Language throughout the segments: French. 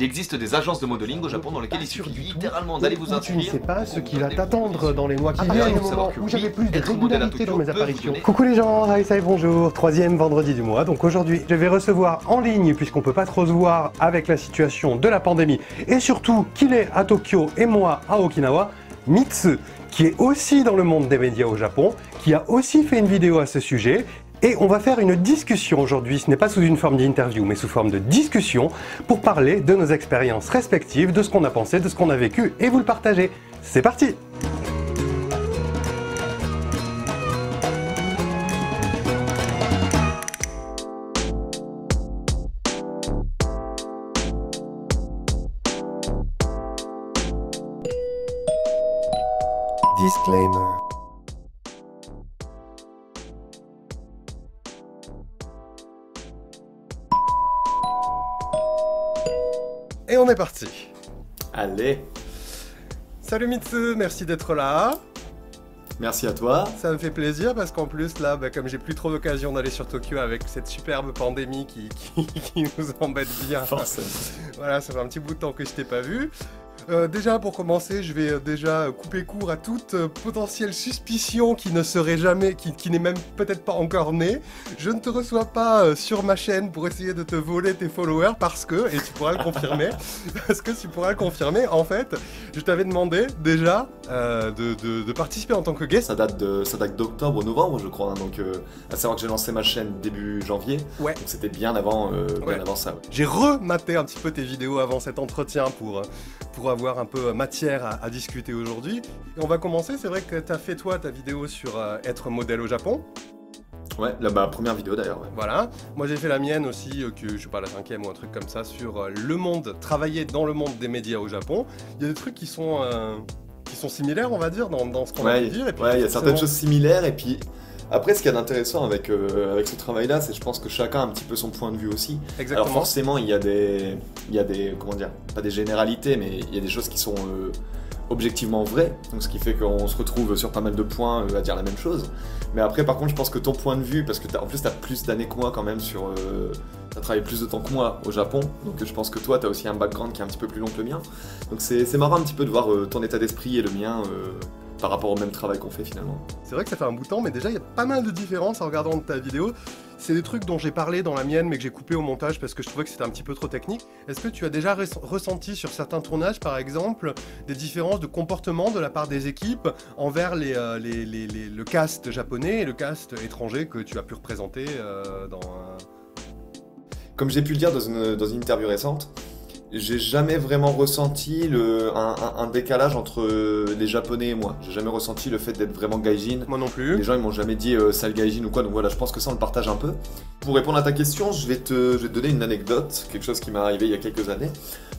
Il existe des agences de modeling au Japon dans lesquelles il suffit littéralement d'aller vous inscrire. Tu ne sais pas ce qui va t'attendre dans les mois qui viennent, viennent, au moment où j'avais plus de régularité dans mes apparitions. donner... Coucou les gens, Aisai, bonjour, 3e vendredi du mois. Donc aujourd'hui, je vais recevoir en ligne, puisqu'on peut pas trop se voir avec la situation de la pandémie, et surtout qu'il est à Tokyo et moi à Okinawa, Mitsu, qui est aussi dans le monde des médias au Japon, qui a aussi fait une vidéo à ce sujet. Et on va faire une discussion aujourd'hui, ce n'est pas sous une forme d'interview, mais sous forme de discussion, pour parler de nos expériences respectives, de ce qu'on a pensé, de ce qu'on a vécu, et vous le partagez. C'est parti! Disclaimer. Et on est parti. Allez. Salut Mitsu, merci d'être là. Merci à toi. Ça me fait plaisir parce qu'en plus là, comme j'ai plus trop d'occasion d'aller sur Tokyo avec cette superbe pandémie qui nous embête bien. Forcément. Voilà, ça fait un petit bout de temps que je t'ai pas vu. Déjà pour commencer, je vais déjà couper court à toute potentielle suspicion qui ne serait jamais, qui n'est même peut-être pas encore née. Je ne te reçois pas sur ma chaîne pour essayer de te voler tes followers parce que, et tu pourras le confirmer, en fait, je t'avais demandé déjà de participer en tant que guest. Ça date d'octobre ou novembre, je crois, hein, donc à savoir que j'ai lancé ma chaîne début janvier, ouais. Donc c'était bien avant ça. Ouais. J'ai rematé un petit peu tes vidéos avant cet entretien pour avoir un peu matière à discuter aujourd'hui. Et on va commencer, c'est vrai que tu as fait toi ta vidéo sur être modèle au Japon. Ouais, ma première vidéo d'ailleurs. Ouais. Voilà, moi j'ai fait la mienne aussi, que je sais pas, la 5e ou un truc comme ça, sur le monde, travailler dans le monde des médias au Japon. Il y a des trucs qui sont similaires, on va dire, dans ce qu'on va dire. Et puis, ouais, il y a certaines choses similaires, et puis après, ce qu'il y a d'intéressant avec ce travail-là, c'est que je pense que chacun a un petit peu son point de vue aussi. Exactement. Alors forcément, il y a des, comment dire, pas des généralités, mais il y a des choses qui sont objectivement vraies, donc ce qui fait qu'on se retrouve sur pas mal de points à dire la même chose. Mais après, par contre, je pense que ton point de vue, parce que en plus, t'as plus d'années que moi quand même sur... t'as travaillé plus de temps que moi au Japon, donc je pense que toi, t'as aussi un background qui est un petit peu plus long que le mien. Donc c'est marrant un petit peu de voir ton état d'esprit et le mien par rapport au même travail qu'on fait finalement. C'est vrai que ça fait un bout de temps, mais déjà il y a pas mal de différences en regardant ta vidéo. C'est des trucs dont j'ai parlé dans la mienne, mais que j'ai coupé au montage parce que je trouvais que c'était un petit peu trop technique. Est-ce que tu as déjà ressenti sur certains tournages, par exemple, des différences de comportement de la part des équipes envers le cast japonais et le cast étranger que tu as pu représenter dans... Comme j'ai pu le dire dans une interview récente, j'ai jamais vraiment ressenti un décalage entre les Japonais et moi. J'ai jamais ressenti le fait d'être vraiment gaijin. Moi non plus. Les gens ils m'ont jamais dit sale gaijin ou quoi, donc voilà, je pense que ça on le partage un peu. Pour répondre à ta question, je vais te donner une anecdote, quelque chose qui m'est arrivé il y a quelques années.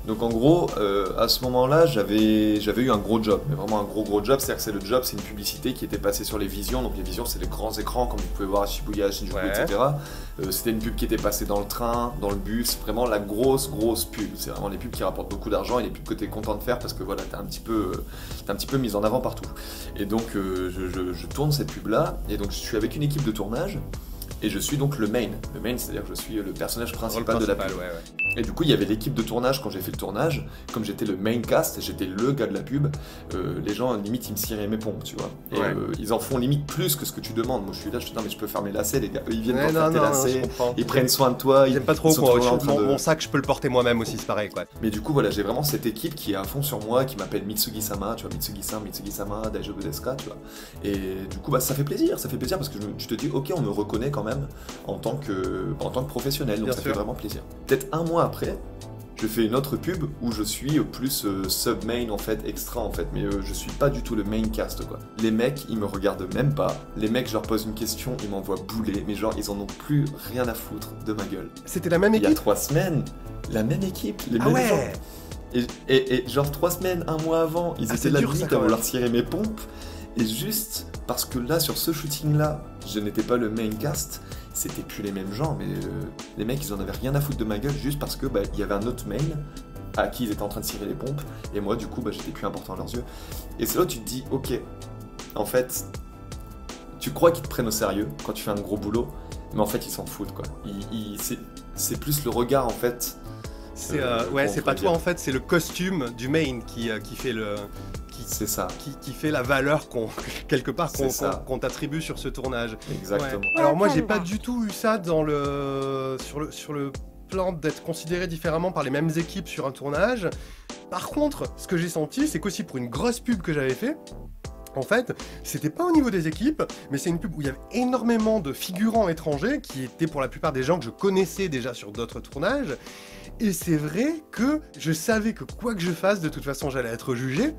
Donc en gros, à ce moment-là, j'avais eu un gros job, mais vraiment un gros job, c'est-à-dire que c'est une publicité qui était passée sur les visions, donc les visions c'est les grands écrans comme vous pouvez voir à Shibuya, à Shinjuku, ouais. etc. C'était une pub qui était passée dans le train, dans le bus, vraiment la grosse pub, c'est vraiment les pubs qui rapportent beaucoup d'argent et les pubs que tu es content de faire parce que voilà, t'es un petit peu mise en avant partout. Et donc je tourne cette pub-là, et donc je suis avec une équipe de tournage, et je suis donc le main. Le main, c'est-à-dire que je suis le personnage principal de la pub. Ouais. Et du coup, il y avait l'équipe de tournage quand j'ai fait le tournage. Comme j'étais le main cast, j'étais le gars de la pub, les gens, limite, ils me ciraient mes pompes, tu vois. Et ouais. Ils en font limite plus que ce que tu demandes. Moi, je suis là, je dis non, mais je peux faire mes lacets, les gars. Eux, ils viennent pour faire tes lacets, ils prennent soin de toi. J'aime pas trop, mon sac, je peux le porter moi-même aussi, c'est pareil, quoi. Mais du coup, voilà, j'ai vraiment cette équipe qui est à fond sur moi, qui m'appelle Mitsugi-sama, tu vois, Mitsugi-sama, Daijoubu desu ka, tu vois. Et du coup, ça fait plaisir parce que tu te dis, ok, on me reconnaît quand même en tant que professionnel, donc bien ça sûr. fait vraiment plaisir. Peut-être un mois après, je fais une autre pub où je suis plus sub-main en fait, extra en fait, mais je suis pas du tout le main cast quoi. Les mecs, ils me regardent même pas, les mecs je leur pose une question, ils m'envoient bouler, mais genre ils en ont plus rien à foutre de ma gueule. C'était la même équipe ? Il y a 3 semaines, la même équipe, les mêmes gens. Et genre 3 semaines, un mois avant, ils étaient là limite à vouloir cirer mes pompes, et juste parce que là sur ce shooting là, je n'étais pas le main cast, c'était plus les mêmes gens, mais les mecs ils en avaient rien à foutre de ma gueule juste parce que il y avait un autre mail à qui ils étaient en train de cirer les pompes, et moi du coup j'étais plus important à leurs yeux. Et c'est là où tu te dis ok, en fait tu crois qu'ils te prennent au sérieux quand tu fais un gros boulot, mais en fait ils s'en foutent quoi. C'est plus le regard en fait Ouais, c'est pas toi en fait, c'est le costume du main qui fait le... C'est ça. Qui fait la valeur quelque part qu'on t'attribue sur ce tournage. Exactement. Ouais. Alors moi j'ai pas du tout eu ça sur le plan d'être considéré différemment par les mêmes équipes sur un tournage. Par contre, ce que j'ai senti, c'est qu'aussi pour une grosse pub que j'avais fait, en fait, c'était pas au niveau des équipes, mais c'est une pub où il y avait énormément de figurants étrangers qui étaient pour la plupart des gens que je connaissais déjà sur d'autres tournages. Et c'est vrai que je savais que quoi que je fasse, de toute façon j'allais être jugé.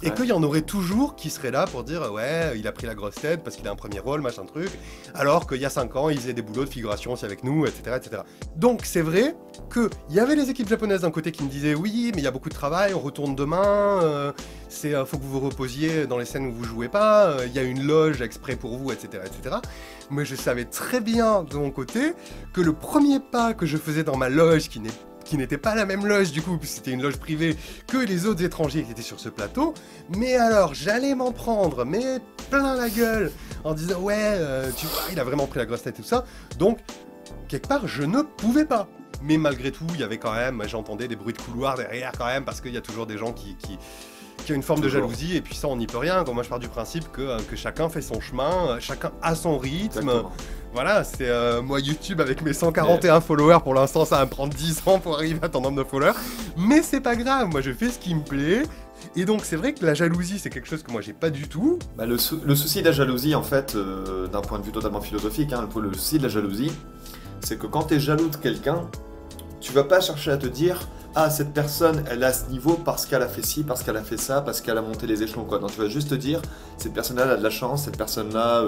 Et qu'il y en aurait toujours qui seraient là pour dire ouais, il a pris la grosse tête parce qu'il a un premier rôle, machin truc, alors qu'il y a 5 ans, il faisait des boulots de figuration aussi avec nous, etc. etc. Donc c'est vrai qu'il y avait les équipes japonaises d'un côté qui me disaient oui, mais il y a beaucoup de travail, on retourne demain, faut que vous vous reposiez dans les scènes où vous jouez pas, il y a une loge exprès pour vous, etc. etc. Mais je savais très bien de mon côté que le premier pas que je faisais dans ma loge qui n'était pas la même loge du coup, puisque c'était une loge privée, que les autres étrangers qui étaient sur ce plateau. Mais alors, j'allais m'en prendre, mais plein la gueule, en disant ouais, tu vois, il a vraiment pris la grosse tête et tout ça. Donc, quelque part, je ne pouvais pas. Mais malgré tout, il y avait quand même, j'entendais des bruits de couloir derrière quand même, parce qu'il y a toujours des gens qui ont une forme de jalousie, et puis ça, on n'y peut rien. Moi, je pars du principe que chacun fait son chemin, chacun a son rythme. Exactement. Voilà, c'est moi YouTube avec mes 141 followers, pour l'instant ça va me prendre 10 ans pour arriver à ton nombre de followers, mais c'est pas grave, moi je fais ce qui me plaît, et donc c'est vrai que la jalousie c'est quelque chose que moi j'ai pas du tout. Bah, le souci de la jalousie en fait, d'un point de vue totalement philosophique, hein, le souci de la jalousie, c'est que quand t'es jaloux de quelqu'un, tu vas pas chercher à te dire ah, cette personne, elle est à ce niveau parce qu'elle a fait ci, parce qu'elle a fait ça, parce qu'elle a monté les échelons, quoi. Non, tu vas juste te dire, cette personne-là, elle a de la chance, cette personne-là,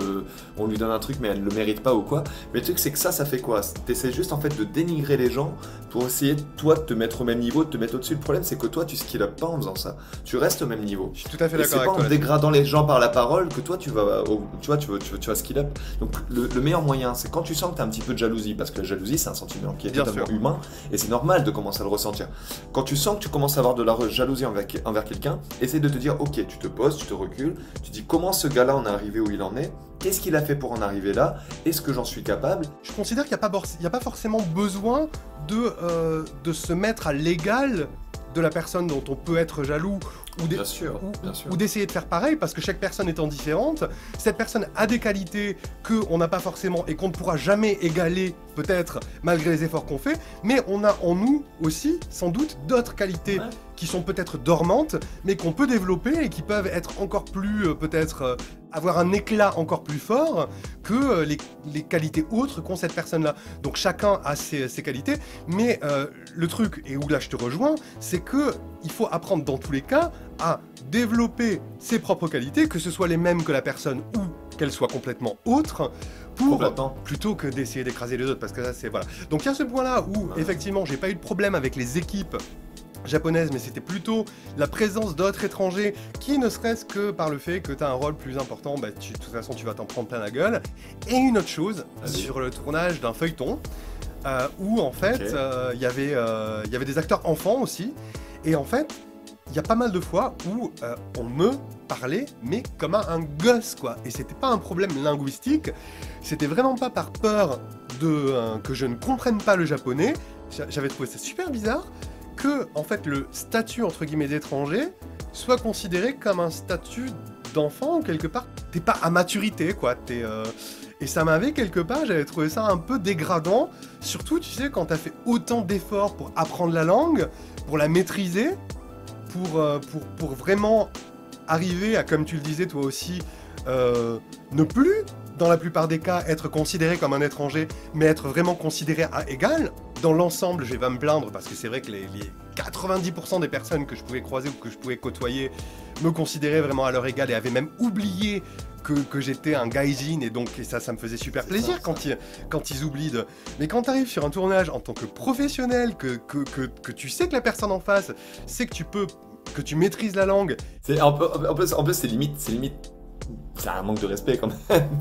on lui donne un truc, mais elle le mérite pas ou quoi. Mais le truc, c'est que ça fait quoi? T'essaies juste, en fait, de dénigrer les gens pour essayer, toi, de te mettre au même niveau, de te mettre au-dessus. Le problème, c'est que toi, tu skill up pas en faisant ça. Tu restes au même niveau. Je suis tout à fait d'accord avec toi. C'est pas en dégradant les gens par la parole que toi, tu vas skill up. Donc, le meilleur moyen, c'est quand tu sens que t'as un petit peu de jalousie, parce que la jalousie, c'est un sentiment qui est totalement humain, et c'est normal de commencer à le ressentir. Quand tu sens que tu commences à avoir de la jalousie envers quelqu'un, essaie de te dire ok, tu te poses, tu te recules, tu dis comment ce gars-là en est arrivé où il en est, qu'est-ce qu'il a fait pour en arriver là, est-ce que j'en suis capable? Je considère qu'il n'y a pas forcément besoin de se mettre à l'égal de la personne dont on peut être jaloux, bien sûr. Ou d'essayer de faire pareil, parce que chaque personne étant différente, cette personne a des qualités qu'on n'a pas forcément et qu'on ne pourra jamais égaler, peut-être, malgré les efforts qu'on fait, mais on a en nous aussi, sans doute, d'autres qualités qui sont peut-être dormantes, mais qu'on peut développer et qui peuvent être encore plus, peut-être, avoir un éclat encore plus fort que les qualités autres qu'ont cette personne-là. Donc chacun a ses qualités, mais le truc, et où là je te rejoins, c'est que il faut apprendre dans tous les cas à développer ses propres qualités, que ce soit les mêmes que la personne ou qu'elles soient complètement autres, plutôt que d'essayer d'écraser les autres, parce que ça c'est... Voilà. Donc il y a ce point-là où, effectivement, j'ai pas eu de problème avec les équipes japonaise, mais c'était plutôt la présence d'autres étrangers qui, ne serait-ce que par le fait que tu as un rôle plus important, bah, de toute façon tu vas t'en prendre plein la gueule. Et une autre chose, sur le tournage d'un feuilleton, où en fait il y avait des acteurs enfants aussi, et en fait il y a pas mal de fois où on me parlait, mais comme un gosse, quoi. Et c'était pas un problème linguistique, c'était vraiment pas par peur que je ne comprenne pas le japonais. J'avais trouvé ça super bizarre que, en fait, le statut, entre guillemets, d'étranger soit considéré comme un statut d'enfant, ou quelque part, t'es pas à maturité, quoi. Et ça m'avait, quelque part, j'avais trouvé ça un peu dégradant, surtout, tu sais, quand t'as fait autant d'efforts pour apprendre la langue, pour la maîtriser, pour vraiment arriver à, comme tu le disais toi aussi, ne plus, dans la plupart des cas, être considéré comme un étranger, mais être vraiment considéré à égal. Dans l'ensemble, je vais pas me plaindre, parce que c'est vrai que les 90% des personnes que je pouvais croiser ou que je pouvais côtoyer me considéraient vraiment à leur égal et avaient même oublié que j'étais un gaijin, et donc ça me faisait super plaisir quand ils oublient de... Mais quand tu arrives sur un tournage en tant que professionnel, que tu sais que la personne en face sait que tu maîtrises la langue... En plus, c'est limite c'est un manque de respect quand même.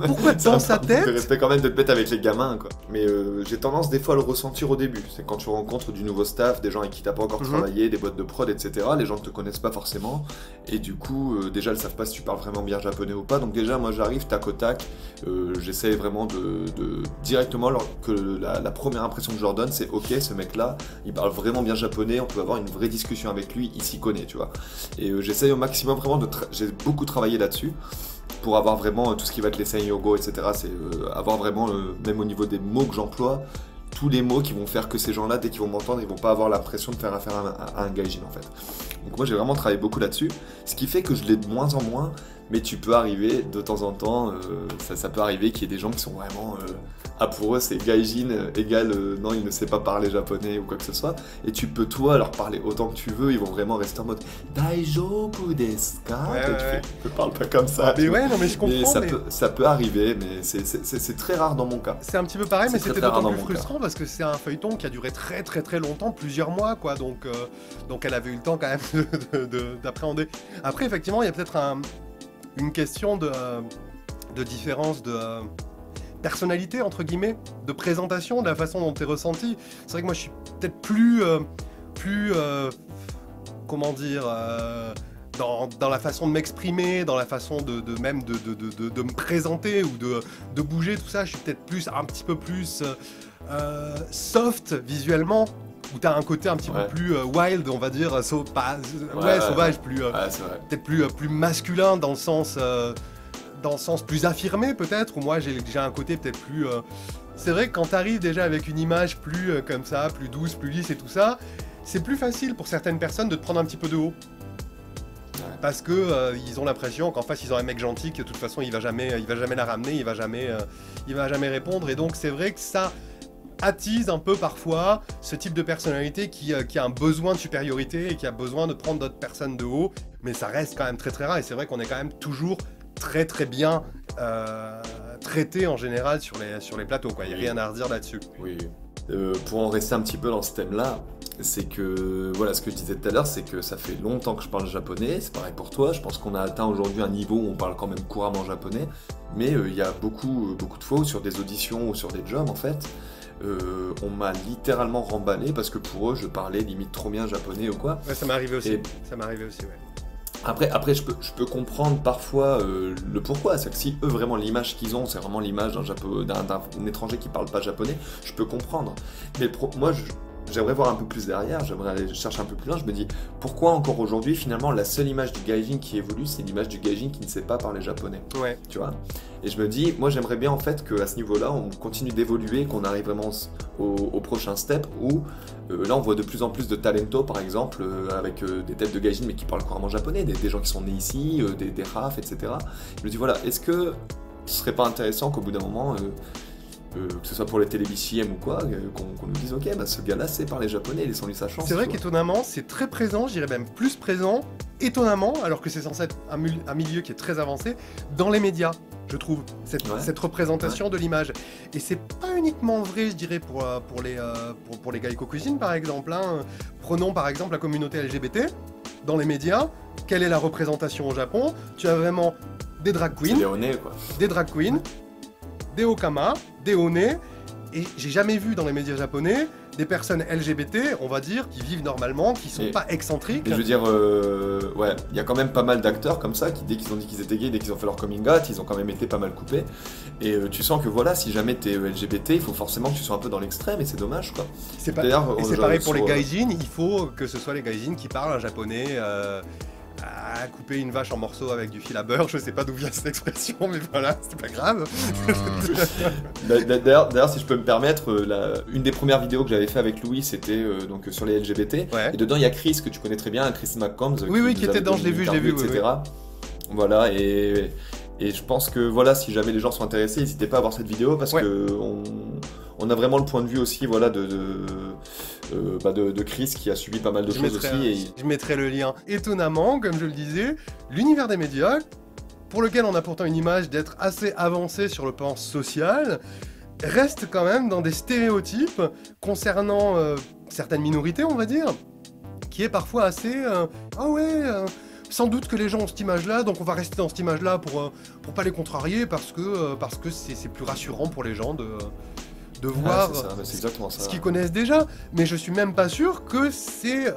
Pourquoi dans sa tête? C'est un manque de respect quand même de te mettre avec les gamins, quoi. Mais j'ai tendance des fois à le ressentir au début. C'est quand tu rencontres du nouveau staff, des gens avec qui t'as pas encore travaillé, des boîtes de prod, etc. Les gens ne te connaissent pas forcément. Et du coup, déjà, ils savent pas si tu parles vraiment bien japonais ou pas. Donc déjà, moi, j'arrive tac au tac. J'essaie vraiment de directement que la première impression que je leur donne, c'est ok, ce mec-là, il parle vraiment bien japonais. On peut avoir une vraie discussion avec lui. Il s'y connaît, tu vois. Et j'essaie au maximum vraiment j'ai beaucoup travaillé là-dessus. Pour avoir vraiment tout ce qui va être les seiyugo, etc. C'est avoir vraiment, même au niveau des mots que j'emploie, tous les mots qui vont faire que ces gens-là, dès qu'ils vont m'entendre, ils vont pas avoir l'impression de faire affaire à un gaijin en fait. Donc moi j'ai vraiment travaillé beaucoup là-dessus, ce qui fait que je l'ai de moins en moins, mais tu peux arriver de temps en temps, ça peut arriver qu'il y ait des gens qui sont vraiment... pour eux c'est gaijin égale non il ne sait pas parler japonais ou quoi que ce soit, et tu peux toi leur parler autant que tu veux, ils vont vraiment rester en mode Daijoubu desu ka, tu ne parles pas comme ça. Mais ouais, non mais je comprends. Ça peut arriver, mais c'est très rare dans mon cas. C'est un petit peu pareil, mais c'était d'autant plus frustrant parce que c'est un feuilleton qui a duré très très très longtemps, plusieurs mois quoi, donc elle avait eu le temps quand même d'appréhender. Après effectivement il y a peut-être une question de différence de personnalité entre guillemets, de présentation, de la façon dont t'es ressenti. C'est vrai que moi je suis peut-être plus comment dire, dans la façon de m'exprimer, dans la façon de me présenter ou de bouger, tout ça. Je suis peut-être un petit peu plus soft visuellement, où t'as un côté un petit peu plus wild, on va dire, sauvage, peut-être plus masculin dans le sens plus affirmé peut-être, ou moi j'ai un côté peut-être plus... C'est vrai que quand t'arrives déjà avec une image plus comme ça, plus douce, plus lisse et tout ça, c'est plus facile pour certaines personnes de te prendre un petit peu de haut. Parce que ils ont l'impression qu'en face ils ont un mec gentil, que de toute façon il va jamais la ramener, il va jamais répondre, et donc c'est vrai que ça attise un peu parfois ce type de personnalité qui a un besoin de supériorité et qui a besoin de prendre d'autres personnes de haut, mais ça reste quand même très très rare, et c'est vrai qu'on est quand même toujours très très bien traité en général sur les plateaux, quoi. Il n'y a rien à redire là-dessus. Oui. Pour en rester un petit peu dans ce thème-là, c'est que, voilà, ce que je disais tout à l'heure, c'est que ça fait longtemps que je parle japonais, c'est pareil pour toi, je pense qu'on a atteint aujourd'hui un niveau où on parle quand même couramment japonais, mais il y a beaucoup de fois où sur des auditions ou sur des jobs, en fait, on m'a littéralement remballé parce que pour eux, je parlais limite trop bien japonais ou quoi. Ouais, ça m'est arrivé aussi, ouais. Après je peux comprendre parfois le pourquoi, c'est que si eux vraiment l'image qu'ils ont, c'est vraiment l'image d'un étranger qui parle pas japonais, je peux comprendre. Mais moi j'aimerais voir un peu plus derrière, j'aimerais aller chercher un peu plus loin, je me dis pourquoi encore aujourd'hui finalement la seule image du gaijin qui évolue, c'est l'image du gaijin qui ne sait pas parler japonais. Ouais. Tu vois. Et je me dis, moi j'aimerais bien en fait qu'à ce niveau-là, on continue d'évoluer, qu'on arrive vraiment au prochain step où là on voit de plus en plus de talento par exemple, avec des têtes de gaijin mais qui parlent couramment japonais, des gens qui sont nés ici, des rafs, etc. Je me dis voilà, est-ce que ce serait pas intéressant qu'au bout d'un moment, que ce soit pour les télévisions ou quoi, qu'on nous dise ok, bah ce gars-là sait parler japonais, laissons-lui sa chance. C'est vrai qu'étonnamment, c'est très présent, je dirais même plus présent, étonnamment, alors que c'est censé être un milieu qui est très avancé, dans les médias, je trouve, cette représentation de l'image. Et c'est pas uniquement vrai, je dirais, pour les gaikokujin par exemple. Hein. Prenons par exemple la communauté LGBT, dans les médias, quelle est la représentation au Japon? Tu as vraiment des drag queens, des okama, des one, et j'ai jamais vu dans les médias japonais des personnes LGBT, on va dire, qui vivent normalement, qui sont pas excentriques. Et je veux dire, ouais, il y a quand même pas mal d'acteurs comme ça qui, dès qu'ils ont dit qu'ils étaient gays, dès qu'ils ont fait leur coming out, ils ont quand même été pas mal coupés. Et tu sens que voilà, si jamais t'es LGBT, il faut forcément que tu sois un peu dans l'extrême, et c'est dommage quoi. C'est pareil pour les gaijin, il faut que ce soit les gaijin qui parlent un japonais. À couper une vache en morceaux avec du fil à beurre, je sais pas d'où vient cette expression, mais voilà, c'est pas grave. D'ailleurs, si je peux me permettre, une des premières vidéos que j'avais fait avec Louis, c'était donc sur les LGBT, et dedans il y a Chris, que tu connais très bien, Chris McCombs, qui était dedans, je l'ai vu, etc. Voilà, et je pense que voilà, si jamais les gens sont intéressés, n'hésitez pas à voir cette vidéo, parce que on a vraiment le point de vue aussi, voilà, de Chris qui a subi pas mal de choses aussi. Je mettrai le lien. Étonnamment, comme je le disais, l'univers des médias, pour lequel on a pourtant une image d'être assez avancé sur le plan social, reste quand même dans des stéréotypes concernant certaines minorités, on va dire, qui est parfois assez sans doute que les gens ont cette image-là, donc on va rester dans cette image-là pour pas les contrarier, parce que c'est plus rassurant pour les gens de voir c'est exactement ça. Ce qu'ils connaissent déjà. Mais je suis même pas sûr que c'est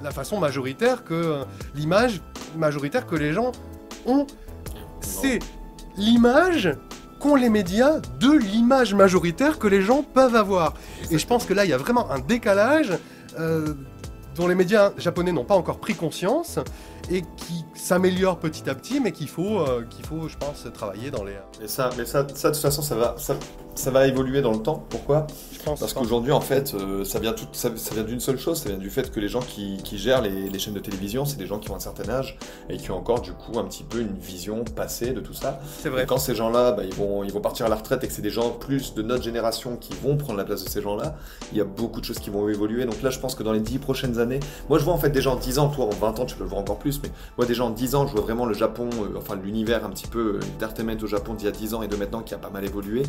la façon majoritaire que l'image majoritaire que les gens ont. C'est l'image qu'ont les médias de l'image majoritaire que les gens peuvent avoir. Exactement. Et je pense que là, il y a vraiment un décalage dont les médias japonais n'ont pas encore pris conscience et qui s'améliore petit à petit, mais qu'il faut, je pense, travailler dans les... Mais ça, de toute façon, ça va évoluer dans le temps. Pourquoi ? Parce qu'aujourd'hui, en fait, ça vient d'une seule chose, ça vient du fait que les gens qui gèrent les chaînes de télévision, c'est des gens qui ont un certain âge et qui ont encore, du coup, un petit peu une vision passée de tout ça. C'est vrai. Et quand ces gens-là, ils vont partir à la retraite et que c'est des gens plus de notre génération qui vont prendre la place de ces gens-là, il y a beaucoup de choses qui vont évoluer. Donc là, je pense que dans les 10 prochaines années, moi, je vois en fait déjà en 10 ans, toi, en 20 ans, tu peux le voir encore plus, mais moi, déjà en 10 ans, je vois vraiment le Japon, l'univers un petit peu, l'entertainment au Japon d'il y a 10 ans et de maintenant qui a pas mal évolué.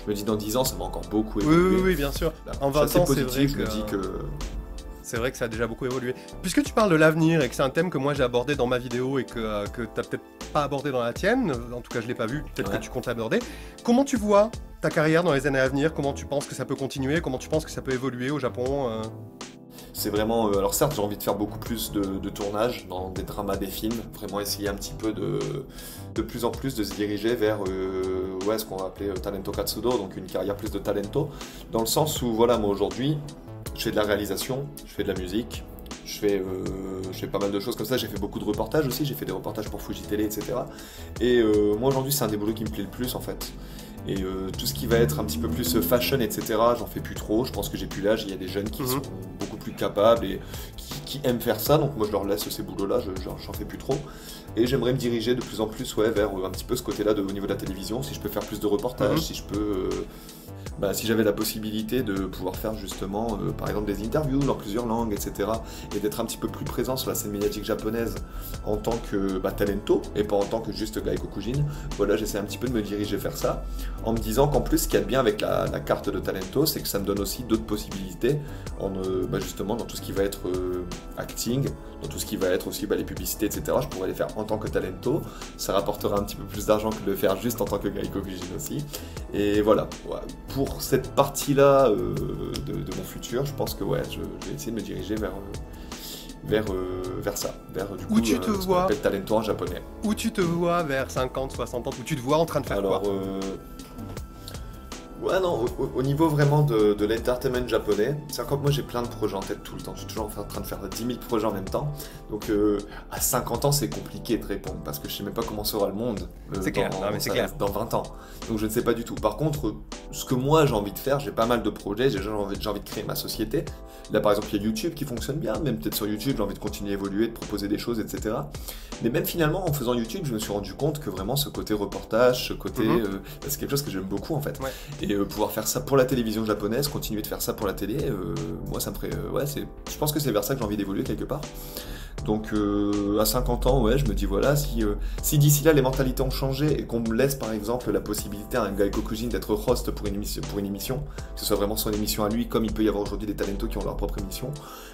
Je me dis, dans 10 ans, ça va encore beaucoup évoluer. Oui, bien sûr. En 20 ans, c'est vrai que... C'est vrai que ça a déjà beaucoup évolué. Puisque tu parles de l'avenir et que c'est un thème que moi j'ai abordé dans ma vidéo et que tu n'as peut-être pas abordé dans la tienne, en tout cas je ne l'ai pas vu, peut-être que tu comptes l'aborder, comment tu vois ta carrière dans les années à venir? Comment tu penses que ça peut continuer? Comment tu penses que ça peut évoluer au Japon? C'est vraiment... alors certes, j'ai envie de faire beaucoup plus de tournages dans des dramas, des films, vraiment essayer un petit peu de plus en plus de se diriger vers ce qu'on va appeler Talento Katsudo, donc une carrière plus de talento, dans le sens où, voilà, moi aujourd'hui, je fais de la réalisation, je fais de la musique, je fais pas mal de choses comme ça, j'ai fait beaucoup de reportages aussi, j'ai fait des reportages pour Fuji Télé, etc. Et moi aujourd'hui, c'est un des boulots qui me plaît le plus en fait. Et tout ce qui va être un petit peu plus fashion, etc., j'en fais plus trop. Je pense que j'ai plus l'âge. Il y a des jeunes qui sont beaucoup plus capables et qui aiment faire ça. Donc moi, je leur laisse ces boulots-là. J'en fais plus trop. Et j'aimerais me diriger de plus en plus vers un petit peu ce côté-là au niveau de la télévision. Si je peux faire plus de reportages, si je peux... si j'avais la possibilité de pouvoir faire justement, par exemple, des interviews dans plusieurs langues, etc., et d'être un petit peu plus présent sur la scène médiatique japonaise en tant que talento, et pas en tant que juste Gaikokujin, voilà, j'essaie un petit peu de me diriger vers ça, en me disant qu'en plus, ce qu'il y a de bien avec la carte de talento, c'est que ça me donne aussi d'autres possibilités, justement, dans tout ce qui va être acting, dans tout ce qui va être aussi les publicités, etc., je pourrais les faire en tant que talento, ça rapportera un petit peu plus d'argent que de le faire juste en tant que Gaikokujin aussi, et voilà, pour cette partie-là de mon futur, je pense que je vais essayer de me diriger vers ça, vers du coup ce qu'on appelle talento en japonais. Où tu te vois vers 50, 60 ans, où tu te vois en train de faire quoi? Au niveau vraiment de l'entertainment japonais, c'est comme moi j'ai plein de projets en tête tout le temps, je suis toujours en train de faire 10 000 projets en même temps, donc à 50 ans c'est compliqué de répondre, parce que je sais même pas comment sera le monde dans 20 ans, donc je ne sais pas du tout. Par contre, ce que moi j'ai envie de faire, j'ai pas mal de projets, j'ai envie de créer ma société. Là par exemple il y a YouTube qui fonctionne bien, même peut-être sur YouTube j'ai envie de continuer à évoluer, de proposer des choses, etc. Mais même finalement en faisant YouTube je me suis rendu compte que vraiment ce côté reportage, ce côté c'est quelque chose que j'aime beaucoup en fait. Et pouvoir faire ça pour la télévision japonaise, continuer de faire ça pour la télé, moi ça me ferait... je pense que c'est vers ça que j'ai envie d'évoluer quelque part. Donc à 50 ans, je me dis voilà, si d'ici là les mentalités ont changé et qu'on me laisse par exemple la possibilité à un Gaikokujin d'être host pour une émission, que ce soit vraiment son émission à lui, comme il peut y avoir aujourd'hui des talentos qui ont leur propre émission,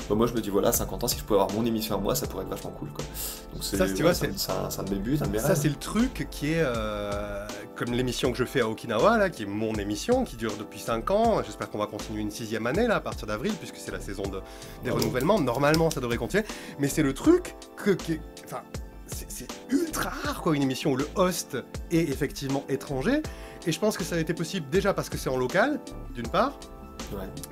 moi je me dis voilà, à 50 ans, si je pouvais avoir mon émission à moi, ça pourrait être vachement cool, quoi. Donc c'est un de mes buts, un de mes rêves. Ça c'est le truc qui est comme l'émission que je fais à Okinawa, là, qui est mon émission, qui dure depuis 5 ans, j'espère qu'on va continuer une 6e année là, à partir d'avril, puisque c'est la saison des renouvellements, normalement ça devrait continuer, mais c'est le truc c'est ultra rare quoi, une émission où le host est effectivement étranger, et je pense que ça a été possible déjà parce que c'est en local, d'une part,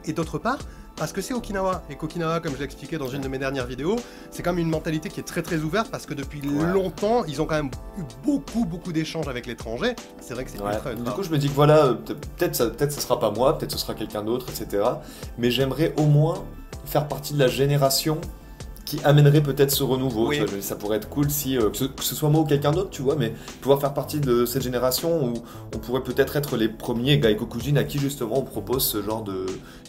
et d'autre part, parce que c'est Okinawa, et qu'Okinawa, comme je l'ai expliqué dans une de mes dernières vidéos, c'est quand même une mentalité qui est très très ouverte, parce que depuis longtemps, ils ont quand même eu beaucoup d'échanges avec l'étranger. C'est vrai que c'est ultra. Du coup, je me dis que voilà, peut-être ça sera pas moi, peut-être ce sera quelqu'un d'autre, etc. Mais j'aimerais au moins faire partie de la génération qui amènerait peut-être ce renouveau. Tu vois, ça pourrait être cool si que ce soit moi ou quelqu'un d'autre, tu vois, mais pouvoir faire partie de cette génération où on pourrait peut-être être les premiers Gaikokujin à qui justement on propose ce genre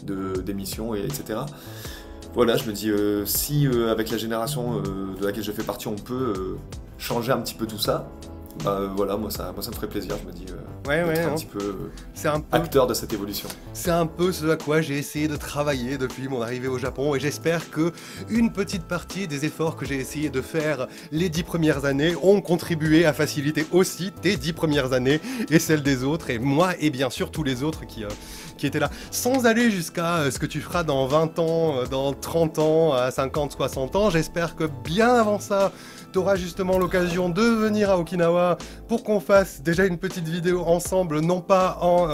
d'émissions, etc. Voilà, je me dis si avec la génération de laquelle je fais partie, on peut changer un petit peu tout ça, bah voilà, moi ça me ferait plaisir, je me dis, d'être un petit peu acteur de cette évolution. C'est un peu ce à quoi j'ai essayé de travailler depuis mon arrivée au Japon, et j'espère que une petite partie des efforts que j'ai essayé de faire les 10 premières années ont contribué à faciliter aussi tes 10 premières années et celles des autres, et moi et bien sûr tous les autres qui étaient là, sans aller jusqu'à ce que tu feras dans 20 ans, dans 30 ans, à 50, 60 ans. J'espère que bien avant ça, tu auras justement l'occasion de venir à Okinawa pour qu'on fasse déjà une petite vidéo ensemble, non pas en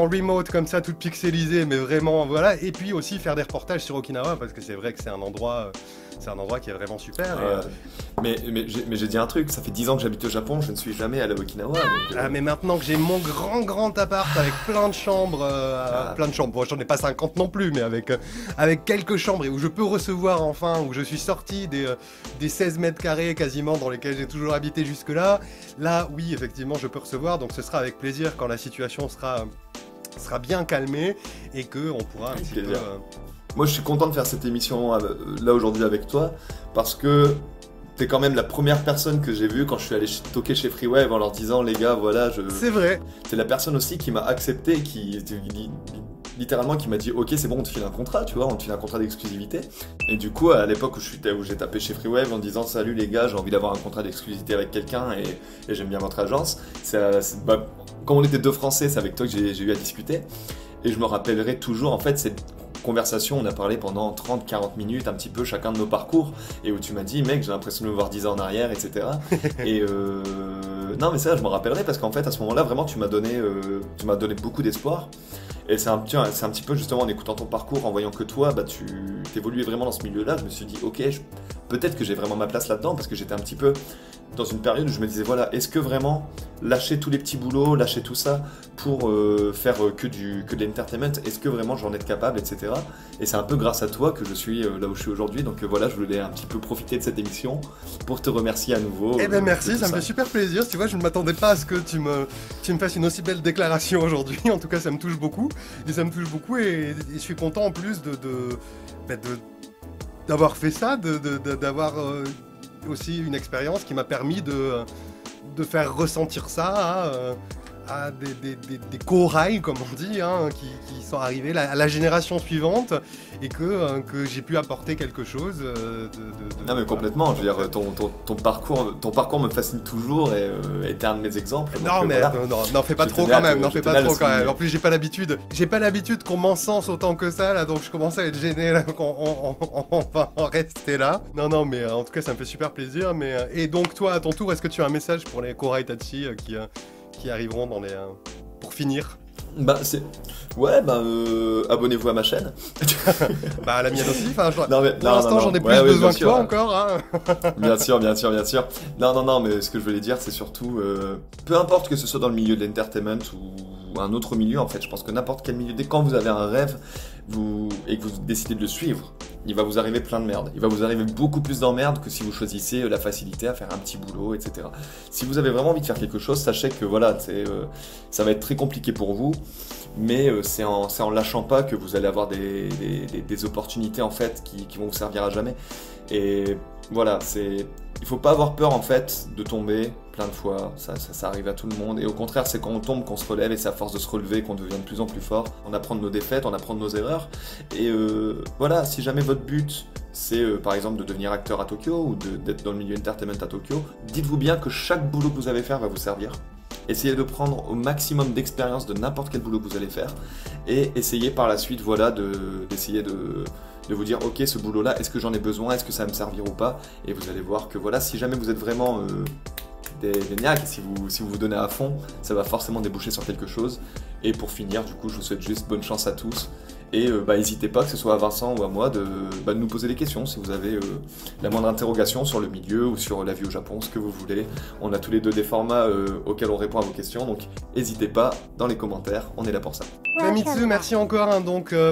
remote comme ça, toute pixelisée, mais vraiment, voilà. Et puis aussi faire des reportages sur Okinawa, parce que c'est vrai que c'est un endroit qui est vraiment super. Mais j'ai dit un truc, ça fait 10 ans que j'habite au Japon, je ne suis jamais allé à Okinawa. Donc, mais maintenant que j'ai mon grand appart avec plein de chambres, bon, j'en ai pas 50 non plus, mais avec quelques chambres, et où je peux recevoir enfin, où je suis sorti des 16 mètres carrés quasiment dans lesquels j'ai toujours habité jusque-là. Là, oui, effectivement, je peux recevoir, donc ce sera avec plaisir quand la situation sera bien calmée et qu'on pourra un petit peu... Moi, je suis content de faire cette émission là aujourd'hui avec toi, parce que t'es quand même la première personne que j'ai vue quand je suis allé toquer chez Freewave en leur disant, les gars, voilà, C'est vrai. T'es la personne aussi qui m'a accepté, littéralement qui m'a dit, ok, c'est bon, on te file un contrat, tu vois, on te file un contrat d'exclusivité. Et du coup, à l'époque où j'ai tapé chez Freewave en disant, salut les gars, j'ai envie d'avoir un contrat d'exclusivité avec quelqu'un et j'aime bien votre agence. Comme on était deux Français, c'est avec toi que j'ai eu à discuter. Et je me rappellerai toujours, en fait, cette conversation, on a parlé pendant 30-40 minutes, un petit peu chacun de nos parcours, et où tu m'as dit, mec, j'ai l'impression de me voir 10 ans en arrière, etc. Et non, mais ça, je m'en rappellerai, parce qu'en fait, à ce moment-là, vraiment, tu m'as donné beaucoup d'espoir. Et c'est un petit peu justement en écoutant ton parcours, en voyant que toi, bah, tu évoluais vraiment dans ce milieu-là, je me suis dit, ok, peut-être que j'ai vraiment ma place là-dedans, parce que j'étais un petit peu dans une période où je me disais, voilà, est-ce que vraiment lâcher tous les petits boulots, lâcher tout ça pour faire que de l'entertainment, est-ce que vraiment j'en ai capable, etc. Et c'est un peu grâce à toi que je suis là où je suis aujourd'hui, donc voilà, je voulais un petit peu profiter de cette émission pour te remercier à nouveau. Eh ben merci, ça me fait super plaisir, tu vois, je ne m'attendais pas à ce que tu me fasses une aussi belle déclaration aujourd'hui, en tout cas ça me touche beaucoup, et je suis content en plus d'avoir fait ça, d'avoir aussi une expérience qui m'a permis de faire ressentir ça à des corails, comme on dit, hein, qui sont arrivés à la génération suivante, et que j'ai pu apporter quelque chose Non mais complètement, je veux dire, ton parcours me fascine toujours, et t'es un de mes exemples. Non mais voilà. n'en fais pas trop quand même, En plus j'ai pas l'habitude qu'on m'encense autant que ça là, donc je commence à être gêné là, on va en rester là. Non mais en tout cas ça me fait super plaisir. Et donc toi à ton tour, est-ce que tu as un message pour les Korai Tachi qui arriveront pour finir? Abonnez-vous à ma chaîne. À la mienne aussi, pour l'instant j'en ai plus besoin que toi encore, hein. Bien sûr. Non, mais ce que je voulais dire, c'est surtout, peu importe que ce soit dans le milieu de l'entertainment ou un autre milieu, en fait, je pense que n'importe quel milieu, quand vous avez un rêve et que vous décidez de le suivre, il va vous arriver plein de merde. Il va vous arriver beaucoup plus d'emmerdes que si vous choisissez la facilité à faire un petit boulot, etc. Si vous avez vraiment envie de faire quelque chose, sachez que voilà, ça va être très compliqué pour vous, mais c'est en lâchant pas que vous allez avoir des opportunités en fait qui vont vous servir à jamais. Et voilà, il faut pas avoir peur en fait de tomber plein de fois, ça arrive à tout le monde, et au contraire c'est quand on tombe qu'on se relève, et c'est à force de se relever qu'on devient de plus en plus fort. On apprend de nos défaites, on apprend de nos erreurs, et voilà, si jamais votre but c'est par exemple de devenir acteur à Tokyo ou d'être dans le milieu entertainment à Tokyo, dites-vous bien que chaque boulot que vous allez faire va vous servir. Essayez de prendre au maximum d'expérience de n'importe quel boulot que vous allez faire, et essayez par la suite d'essayer de vous dire ok, ce boulot là, est-ce que j'en ai besoin, est-ce que ça va me servir ou pas, et vous allez voir que voilà, si jamais vous êtes vraiment des niaques, si vous vous donnez à fond, ça va forcément déboucher sur quelque chose. Et pour finir, du coup, je vous souhaite juste bonne chance à tous, et n'hésitez pas, que ce soit à Vincent ou à moi, de nous poser des questions si vous avez la moindre interrogation sur le milieu ou sur la vie au Japon, ce que vous voulez. On a tous les deux des formats auxquels on répond à vos questions, donc n'hésitez pas dans les commentaires, on est là pour ça. Famitsu, merci encore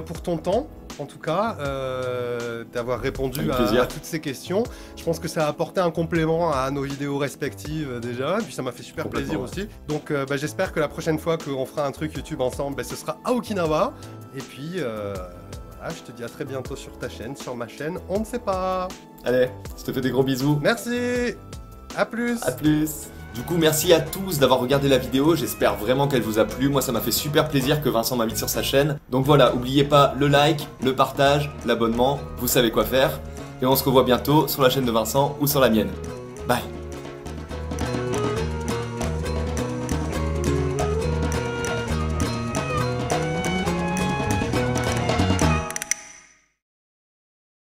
pour ton temps, en tout cas, d'avoir répondu à toutes ces questions. Je pense que ça a apporté un complément à nos vidéos respectives déjà, et puis ça m'a fait super plaisir aussi. Donc j'espère que la prochaine fois qu'on fera un truc YouTube ensemble, ce sera à Okinawa. Et puis voilà, je te dis à très bientôt sur ta chaîne, sur ma chaîne, on ne sait pas. Allez, je te fais des gros bisous. Merci, à plus. À plus. Du coup, merci à tous d'avoir regardé la vidéo, j'espère vraiment qu'elle vous a plu. Moi, ça m'a fait super plaisir que Vincent m'invite sur sa chaîne. Donc voilà, n'oubliez pas le like, le partage, l'abonnement, vous savez quoi faire. Et on se revoit bientôt sur la chaîne de Vincent ou sur la mienne. Bye.